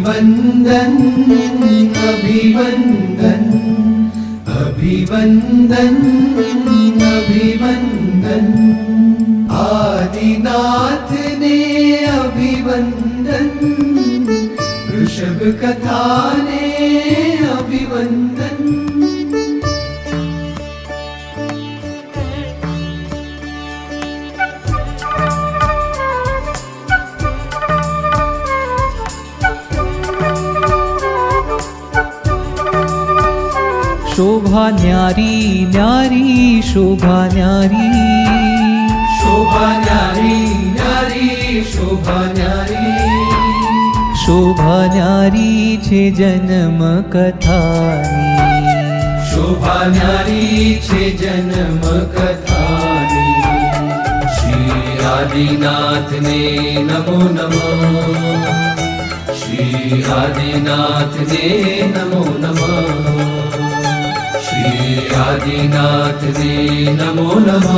अभिवंदन अभिवंदन अभिवंदन अभिवंदन आदिनाथ ने अभिवंदन ऋषभ कथा ने अभिवंदन। शोभा न्यारी न्यारी शोभा न्यारी शोभा न्यारी न्यारी शोभा न्यारी शोभा न्यारी छे जन्म कथानी शोभा न्यारी छे जन्म कथानी। श्री आदिनाथ ने नमो नमो श्री आदिनाथ ने नमो नमो श्री आदिनाथ ने नमो नमः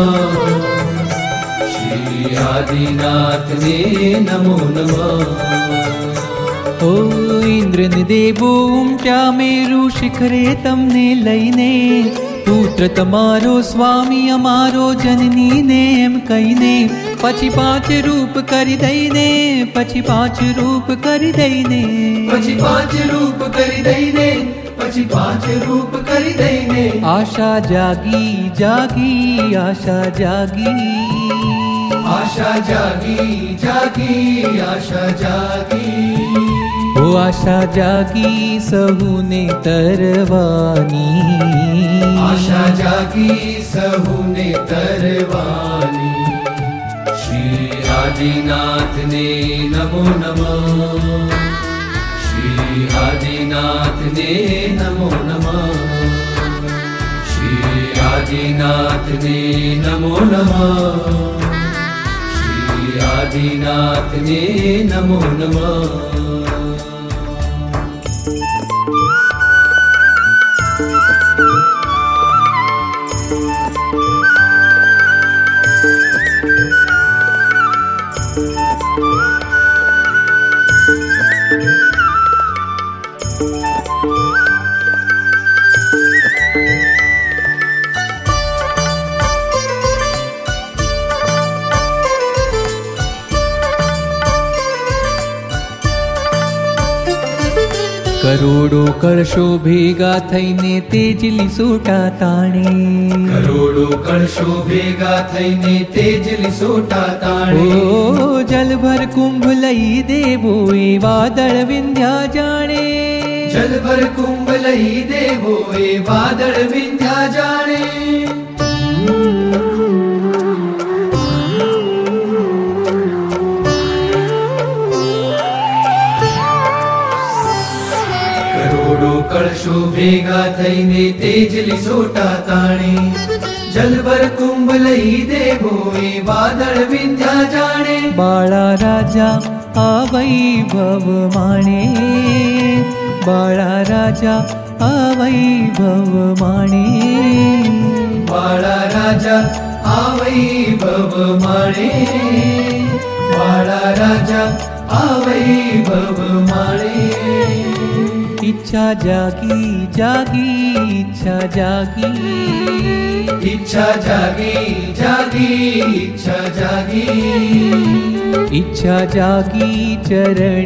श्री आदिनाथ ने नमो नमः। ओ इंद्रन देवो उमट्या मेरु शिखरे तमने लईने पुत्र तमारो स्वामी अमारो जननी ने एम कहीने पछी 5 रूप करी दईने पछी 5 रूप करी दईने पछी 5 रूप करी दईने पछी 5 रूप करी दईने। आशा जागी जागी आशा जागी आशा जागी जागी आशा जागी ओ आशा जागी सहूने तरवानी आशा जागी सहूने तरवानी। श्री आदिनाथ ने नमो नमः श्री आदिनाथ ने नमो नमः श्री आदिनाथ ने नमो नमः श्री आदिनाथ ने नमो नमः। करोड़ो कळशो भेगा थईने तेजली सोटा ताणे करोड़ो कळशो भेगा थईने तेजली सोटा ताणे। ओ जलभर कुंभ लई देवो ए वादळ विंध्या जाणे जलभर कुंभ लई देवो ए वादळ विंध्या जाणे। कळशो भेगा थईने तेजली सोटा ताणे जलभर कुंभ लई देवो ए वादळ विंध्या जाणे। बाळा राजा आ वैभव माणे बाळा राजा आ वैभव माणे बाळा राजा आ वैभव माणे बाळा राजा आ वैभव माणे। इच्छा जागी जागी इच्छा जागी इच्छा जागी जागी इच्छा जागी इच्छा जागी चरणे।